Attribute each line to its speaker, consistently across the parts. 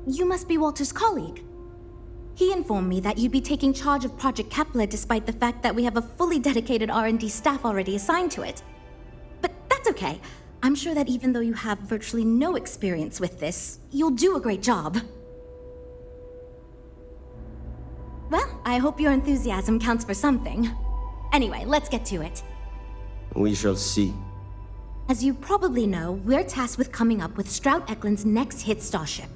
Speaker 1: you must be Walter's colleague. He informed me that you'd be taking charge of Project Kepler despite the fact that we have a fully dedicated R&D staff already assigned to it. But that's okay. I'm sure that even though you have virtually no experience with this, you'll do a great job. Well, I hope your enthusiasm counts for something. Anyway, let's get to it.
Speaker 2: We shall see.
Speaker 1: As you probably know, we're tasked with coming up with Stroud Eklund's next hit starship.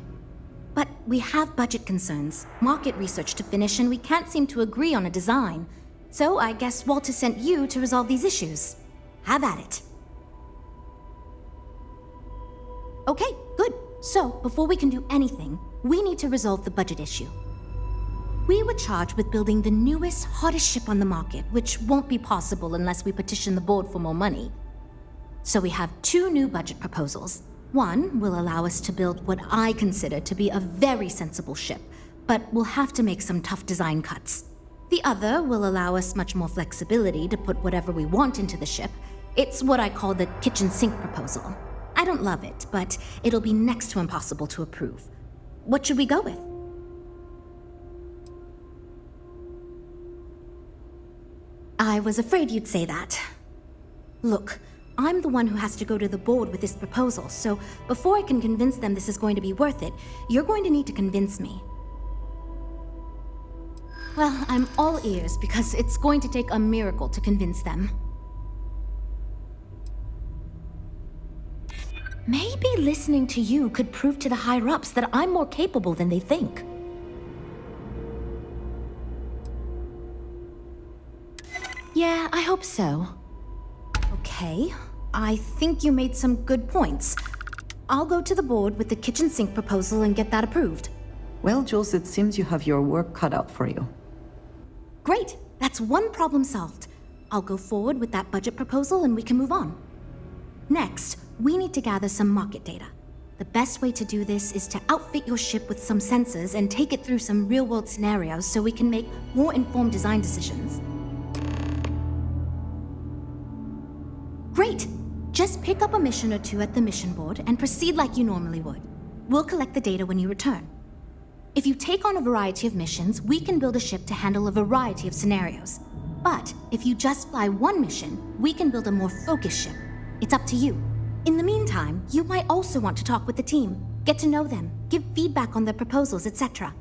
Speaker 1: But we have budget concerns, market research to finish, and we can't seem to agree on a design. So I guess Walter sent you to resolve these issues. Have at it. Okay, good. So, before we can do anything, we need to resolve the budget issue. We were charged with building the newest, hottest ship on the market, which won't be possible unless we petition the board for more money. So we have two new budget proposals. One will allow us to build what I consider to be a very sensible ship, but we'll have to make some tough design cuts. The other will allow us much more flexibility to put whatever we want into the ship. It's what I call the kitchen sink proposal. I don't love it, but it'll be next to impossible to approve. What should we go with? I was afraid you'd say that. Look, I'm the one who has to go to the board with this proposal, so before I can convince them this is going to be worth it, you're going to need to convince me. Well, I'm all ears because it's going to take a miracle to convince them. Maybe listening to you could prove to the higher-ups that I'm more capable than they think. Yeah, I hope so. Okay, I think you made some good points. I'll go to the board with the kitchen sink proposal and get that approved.
Speaker 3: Well, Jules, it seems you have your work cut out for you.
Speaker 1: Great, that's one problem solved. I'll go forward with that budget proposal and we can move on. Next, we need to gather some market data. The best way to do this is to outfit your ship with some sensors and take it through some real-world scenarios so we can make more informed design decisions. Great! Just pick up a mission or two at the mission board and proceed like you normally would. We'll collect the data when you return. If you take on a variety of missions, we can build a ship to handle a variety of scenarios. But if you just fly one mission, we can build a more focused ship. It's up to you. In the meantime, you might also want to talk with the team, get to know them, give feedback on their proposals, etc.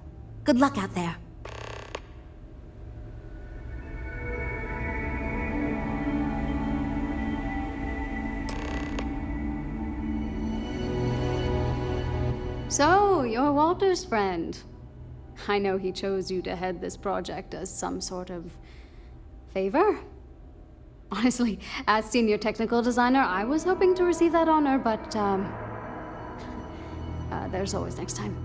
Speaker 1: Good luck out there.
Speaker 4: So, you're Walter's friend. I know he chose you to head this project as some sort of favor. Honestly, as senior technical designer, I was hoping to receive that honor, but there's always next time.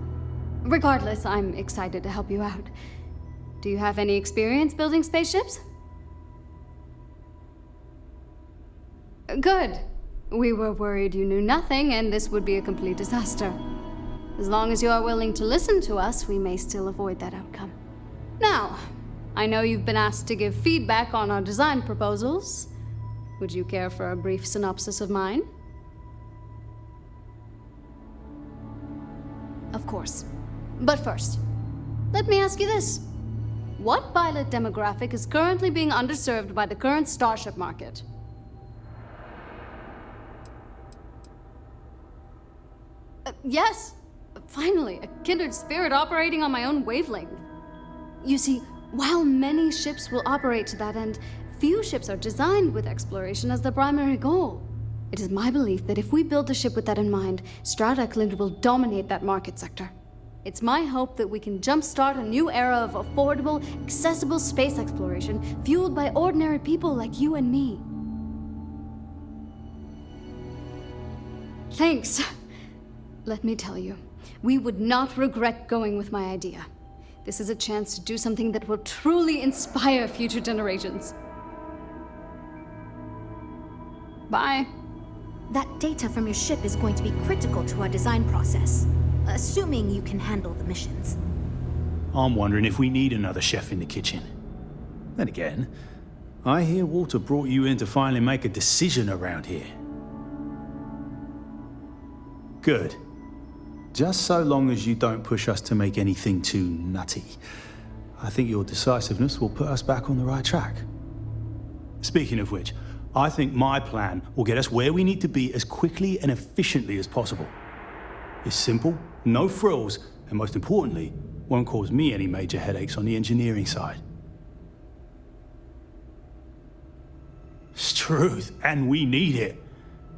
Speaker 4: Regardless, I'm excited to help you out. Do you have any experience building spaceships? Good. We were worried you knew nothing and this would be a complete disaster. As long as you are willing to listen to us, we may still avoid that outcome. Now, I know you've been asked to give feedback on our design proposals. Would you care for a brief synopsis of mine? Of course. But first, let me ask you this. What pilot demographic is currently being underserved by the current starship market? Yes! Finally, a kindred spirit operating on my own wavelength. You see, while many ships will operate to that end, few ships are designed with exploration as their primary goal. It is my belief that if we build a ship with that in mind, Stroud Eklund will dominate that market sector. It's my hope that we can jumpstart a new era of affordable, accessible space exploration, fueled by ordinary people like you and me. Thanks. Let me tell you, we would not regret going with my idea. This is a chance to do something that will truly inspire future generations. Bye.
Speaker 1: That data from your ship is going to be critical to our design process, assuming you can handle the missions.
Speaker 5: I'm wondering if we need another chef in the kitchen. Then again, I hear Walter brought you in to finally make a decision around here. Good. Just so long as you don't push us to make anything too nutty. I think your decisiveness will put us back on the right track. Speaking of which, I think my plan will get us where we need to be as quickly and efficiently as possible. It's simple, no frills, and most importantly, won't cause me any major headaches on the engineering side. It's truth, and we need it.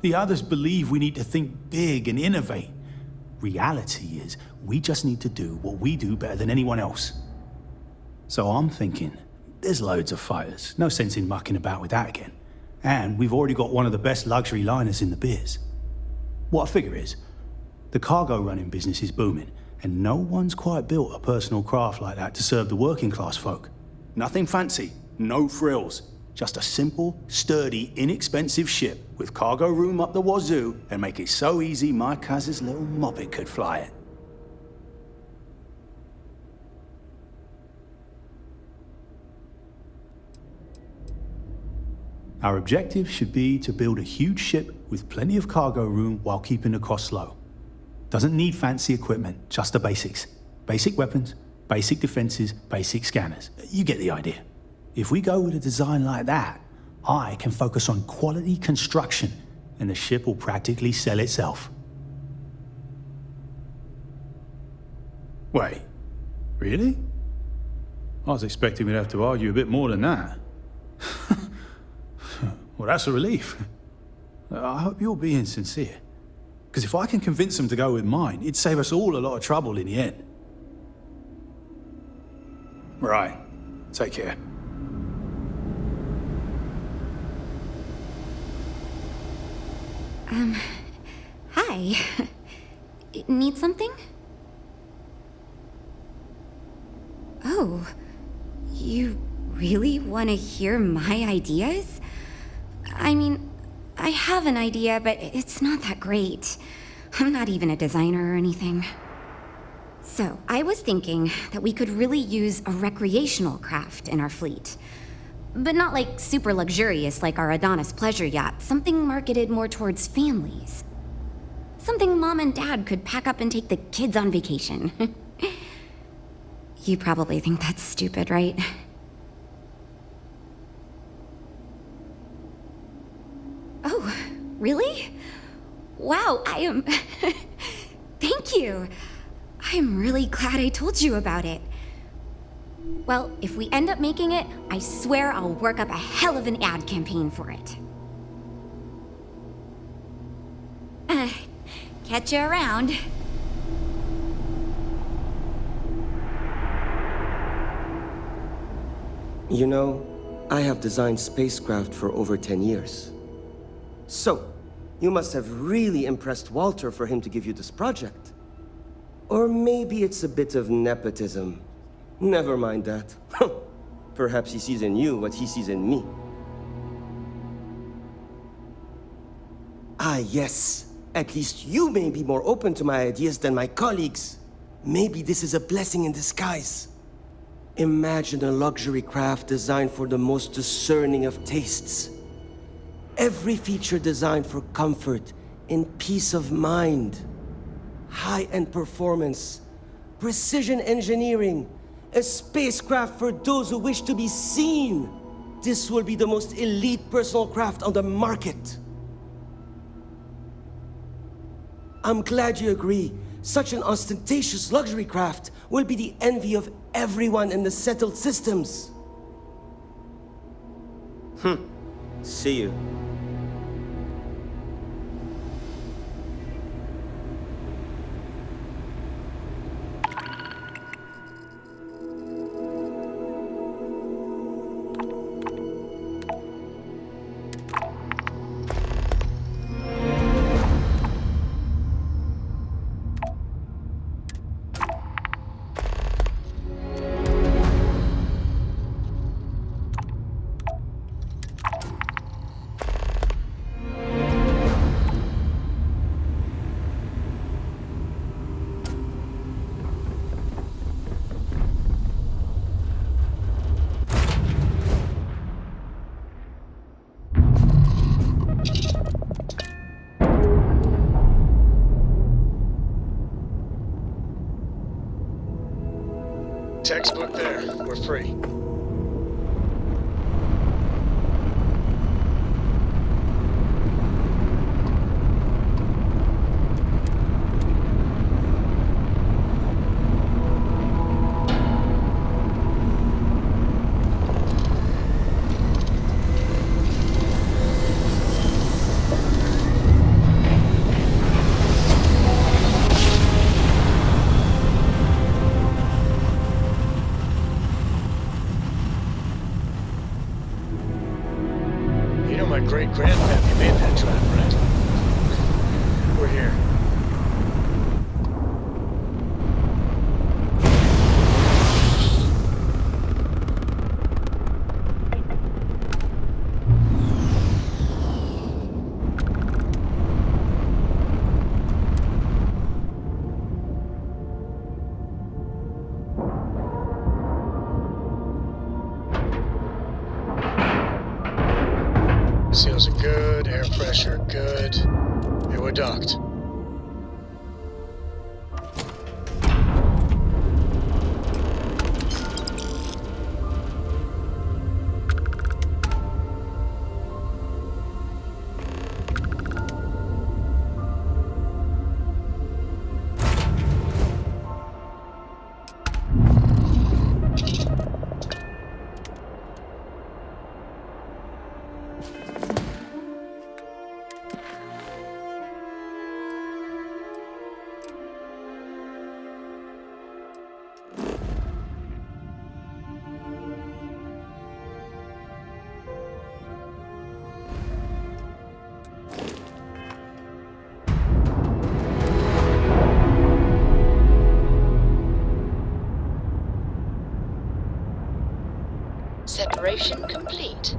Speaker 5: The others believe we need to think big and innovate. Reality is, we just need to do what we do better than anyone else. So I'm thinking, there's loads of fighters, no sense in mucking about with that again. And we've already got one of the best luxury liners in the biz. What I figure is, the cargo running business is booming, and no one's quite built a personal craft like that to serve the working class folk. Nothing fancy, no frills, just a simple, sturdy, inexpensive ship with cargo room up the wazoo and make it so easy my cousin's little moppet could fly it. Our objective should be to build a huge ship with plenty of cargo room while keeping the costs low. Doesn't need fancy equipment, just the basics. Basic weapons, basic defenses, basic scanners. You get the idea. If we go with a design like that, I can focus on quality construction, and the ship will practically sell itself. Wait, really? I was expecting we'd have to argue a bit more than that. Well, that's a relief. I hope you're being sincere. Because if I can convince them to go with mine, it'd save us all a lot of trouble in the end. Right. Take care.
Speaker 1: Hi. Need something? Oh, you really want to hear my ideas? I mean, I have an idea, but it's not that great. I'm not even a designer or anything. So, I was thinking that we could really use a recreational craft in our fleet. But not like super luxurious like our Adonis pleasure yacht, something marketed more towards families. Something Mom and Dad could pack up and take the kids on vacation. You probably think that's stupid, right? Oh, really? Wow, I am... Thank you. I'm really glad I told you about it. Well, if we end up making it, I swear I'll work up a hell of an ad campaign for it. Catch you around.
Speaker 2: You know, I have designed spacecraft for over 10 years. So, you must have really impressed Walter for him to give you this project. Or maybe it's a bit of nepotism. Never mind that. Perhaps he sees in you what he sees in me. Ah, yes. At least you may be more open to my ideas than my colleagues. Maybe this is a blessing in disguise. Imagine a luxury craft designed for the most discerning of tastes. Every feature designed for comfort and peace of mind. High-end performance, precision engineering, a spacecraft for those who wish to be seen. This will be the most elite personal craft on the market. I'm glad you agree. Such an ostentatious luxury craft will be the envy of everyone in the settled systems. See you.
Speaker 6: Textbook there. We're free. You know my great-grandpappy made that trap, right? We're here. Seals are good, air pressure good. Yeah, we're docked.
Speaker 7: Separation complete.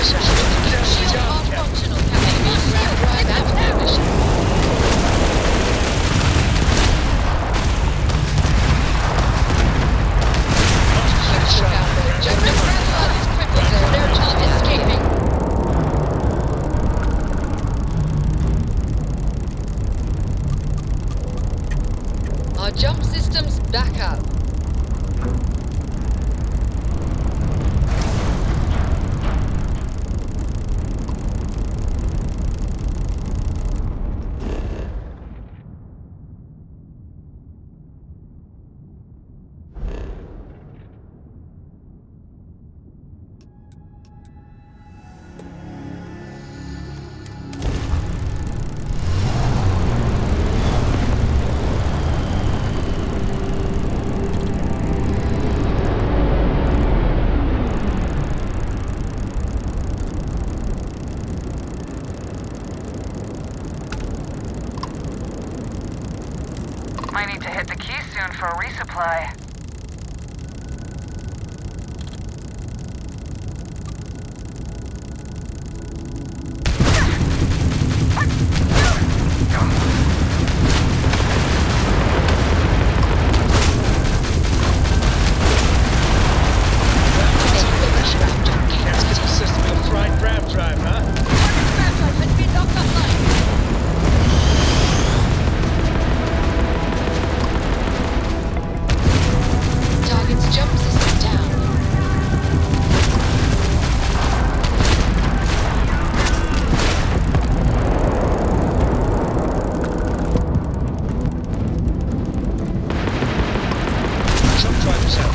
Speaker 7: Shields are functional, Captain. Grab drive and transmission. Look out there. General Grandpa is crippled. They're not escaping. Our jump system's back up.
Speaker 8: Might need to hit the key soon for a resupply.
Speaker 6: System of fried grab drive, huh?
Speaker 7: Grab drive has been knocked offline. Target's jump system down.
Speaker 6: Jump drive is out.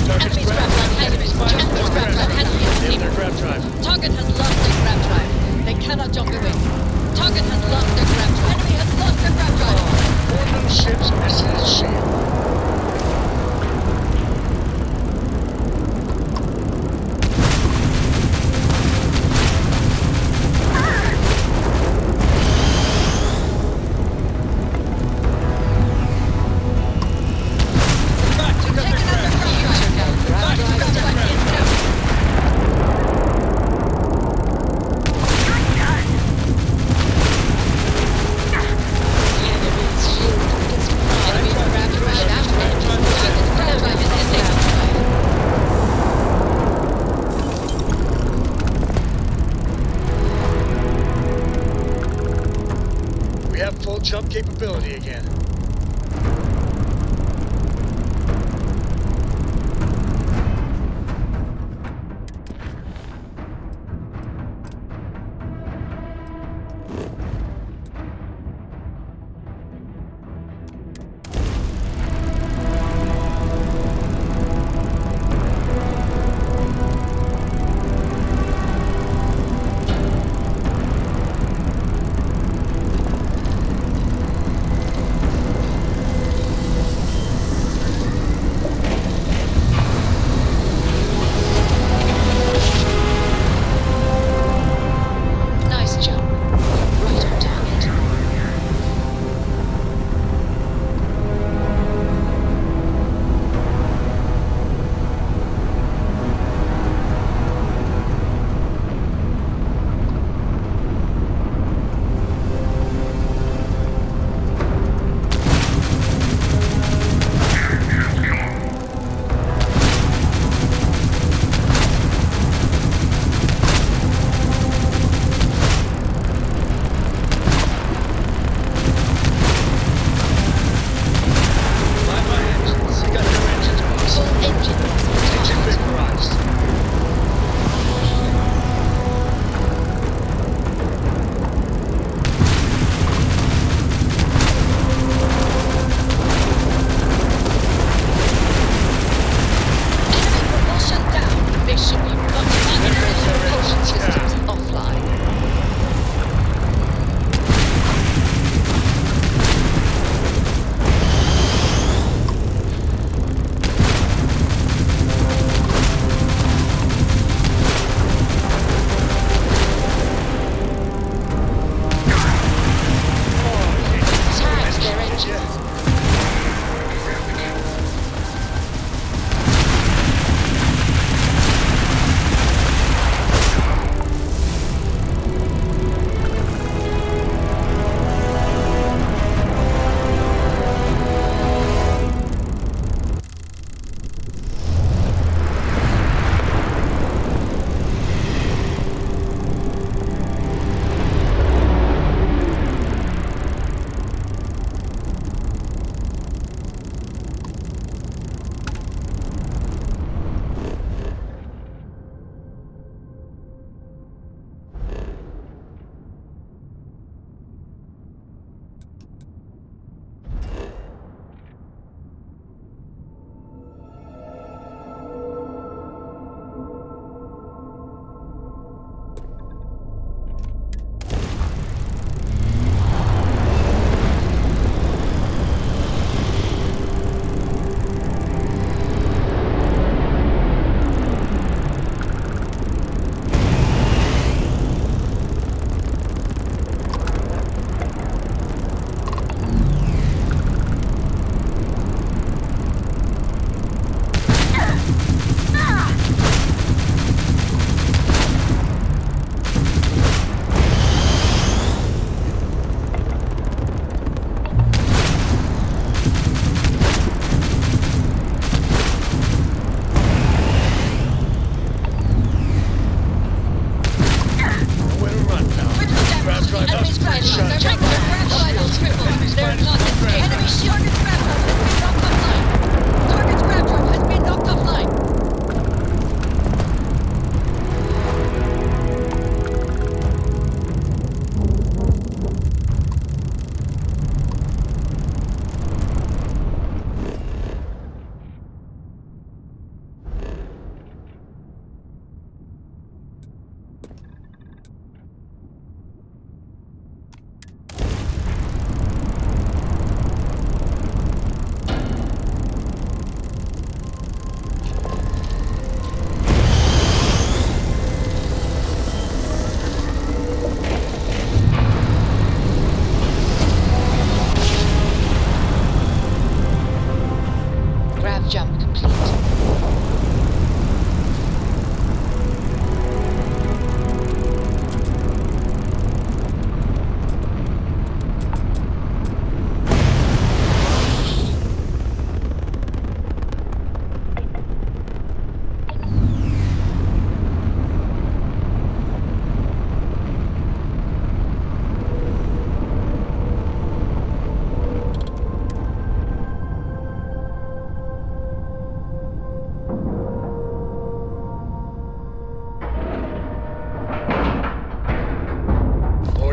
Speaker 6: Target's
Speaker 7: Enemy's grab drive has been Enemy's grab drive has been
Speaker 6: in
Speaker 7: disabled.
Speaker 6: their grab drive.
Speaker 7: Target has lost their grab drive. They cannot jump away. Target has lost their grab drive. Enemy has lost their grab drive.
Speaker 6: Orbital ships missing its shield. Back to
Speaker 7: Taking out their grab drive. Grab drive is down. Enemy's shield is fried. Enemy grab drive activated. Target's grab drive is disabled.
Speaker 6: We have full jump capability again.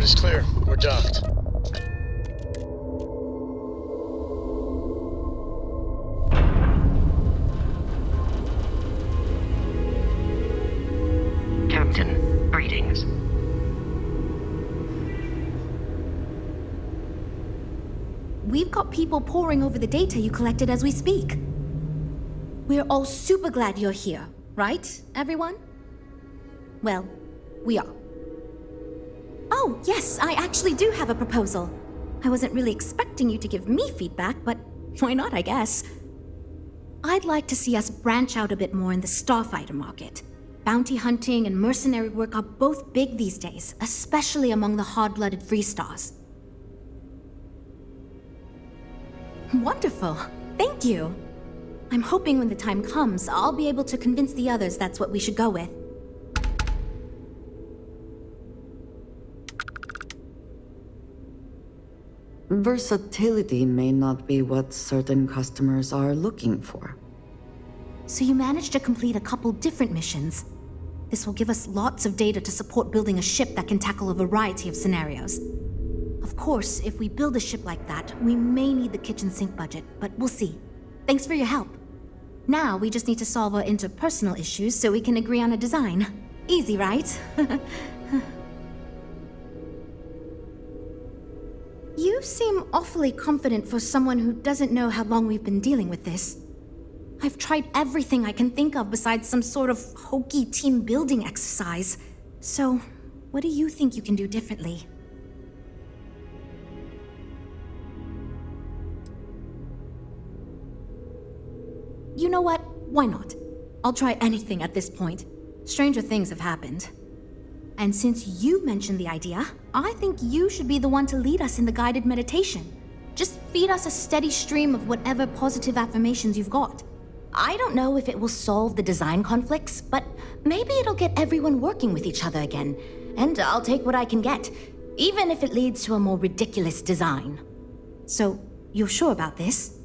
Speaker 6: is clear. We're docked.
Speaker 9: Captain, greetings.
Speaker 1: We've got people poring over the data you collected as we speak. We're all super glad you're here, right, everyone? Well, we are. Oh, yes, I actually do have a proposal. I wasn't really expecting you to give me feedback, but why not, I guess? I'd like to see us branch out a bit more in the starfighter market. Bounty hunting and mercenary work are both big these days, especially among the hard-blooded Freestars. Wonderful. Thank you. I'm hoping when the time comes, I'll be able to convince the others that's what we should go with.
Speaker 3: Versatility may not be what certain customers are looking for.
Speaker 1: So you managed to complete a couple different missions. This will give us lots of data to support building a ship that can tackle a variety of scenarios. Of course, if we build a ship like that, we may need the kitchen sink budget, but we'll see. Thanks for your help. Now we just need to solve our interpersonal issues so we can agree on a design. Easy, right? You seem awfully confident for someone who doesn't know how long we've been dealing with this. I've tried everything I can think of besides some sort of hokey team building exercise. So, what do you think you can do differently? You know what? Why not? I'll try anything at this point. Stranger things have happened. And since you mentioned the idea, I think you should be the one to lead us in the guided meditation. Just feed us a steady stream of whatever positive affirmations you've got. I don't know if it will solve the design conflicts, but maybe it'll get everyone working with each other again. And I'll take what I can get, even if it leads to a more ridiculous design. So, you're sure about this?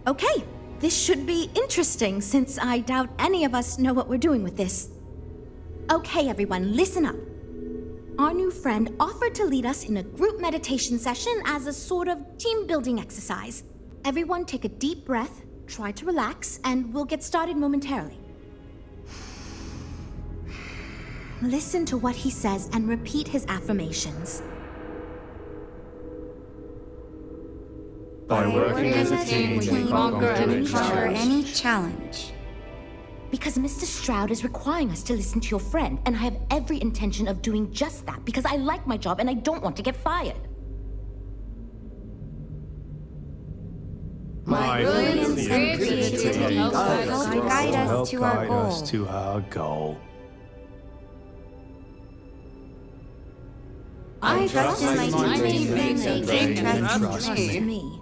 Speaker 1: Okay, this should be interesting since I doubt any of us know what we're doing with this. Okay, everyone, listen up. Our new friend offered to lead us in a group meditation session as a sort of team-building exercise. Everyone take a deep breath, try to relax, and we'll get started momentarily. Listen to what he says and repeat his affirmations.
Speaker 10: By working as a team, we can conquer any
Speaker 1: challenge. Because Mr. Stroud is requiring us to listen to your friend, and I have every intention of doing just that because I like my job and I don't want to get fired.
Speaker 10: My brilliance and creativity help guide us to our goal.
Speaker 1: I trust in my team and they
Speaker 10: trust
Speaker 1: me.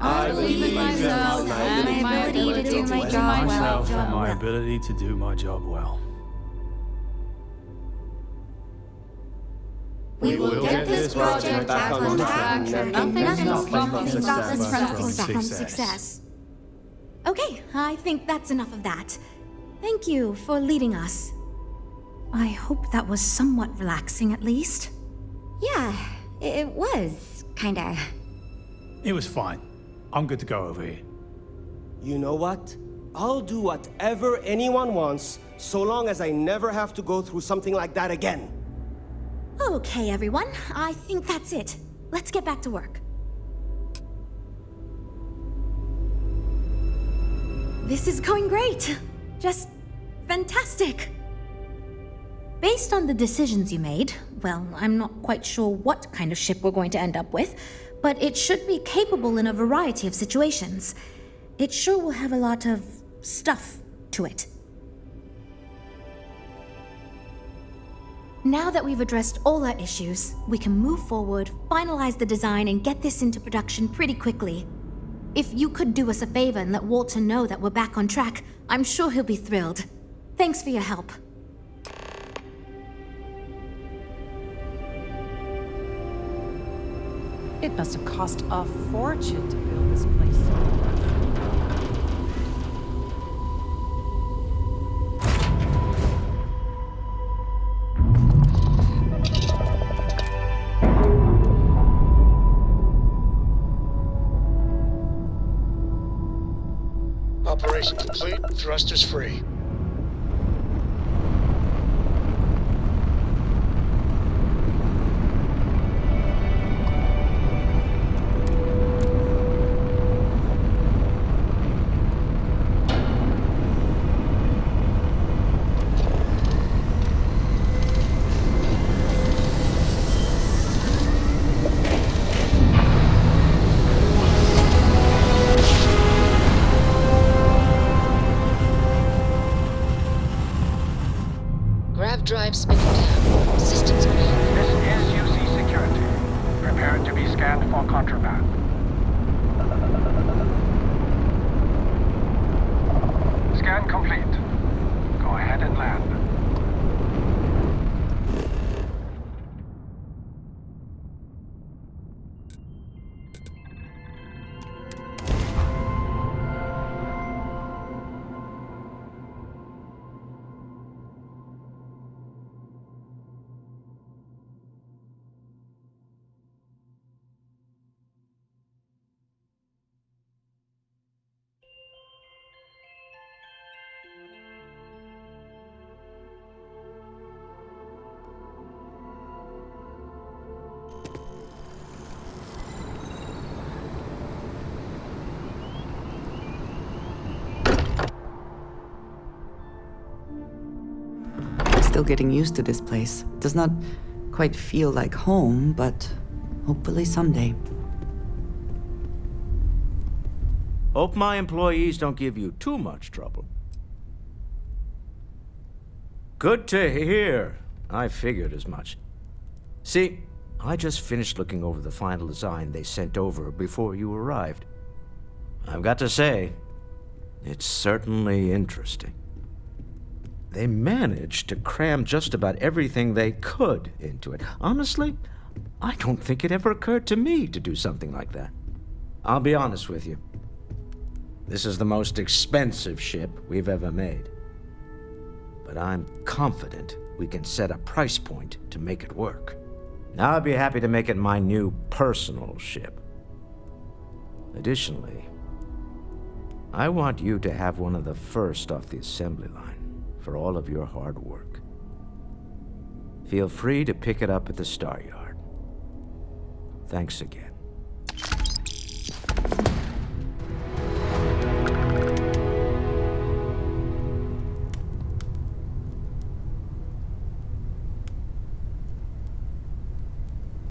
Speaker 10: I believe in myself and my ability to do my job well.
Speaker 5: And my ability to do my job well.
Speaker 10: We will get this project back on track, and nothing will stop us from
Speaker 1: success. Okay, I think that's enough of that. Thank you for leading us. I hope that was somewhat relaxing, at least.
Speaker 11: Yeah, it was, kinda.
Speaker 5: It was fine. I'm good to go over here.
Speaker 2: You know what? I'll do whatever anyone wants, so long as I never have to go through something like that again.
Speaker 1: Okay, everyone. I think that's it. Let's get back to work. This is going great. Just fantastic. Based on the decisions you made, well, I'm not quite sure what kind of ship we're going to end up with, but it should be capable in a variety of situations. It sure will have a lot of stuff to it. Now that we've addressed all our issues, we can move forward, finalize the design, and get this into production pretty quickly. If you could do us a favor and let Walter know that we're back on track, I'm sure he'll be thrilled. Thanks for your help.
Speaker 12: It must have cost a fortune to build this place.
Speaker 6: Operation complete, thrusters free.
Speaker 7: Grav drive spinning down. Systems green.
Speaker 8: This is UC Security. Prepare to be scanned for contraband. Scan complete. Go ahead and land.
Speaker 3: Still getting used to this place. Does not quite feel like home, but hopefully someday.
Speaker 13: Hope my employees don't give you too much trouble. Good to hear. I figured as much. See, I just finished looking over the final design they sent over before you arrived. I've got to say, it's certainly interesting. They managed to cram just about everything they could into it. Honestly, I don't think it ever occurred to me to do something like that. I'll be honest with you. This is the most expensive ship we've ever made. But I'm confident we can set a price point to make it work. Now I'd be happy to make it my new personal ship. Additionally, I want you to have one of the first off the assembly line for all of your hard work. Feel free to pick it up at the Star Yard. Thanks again.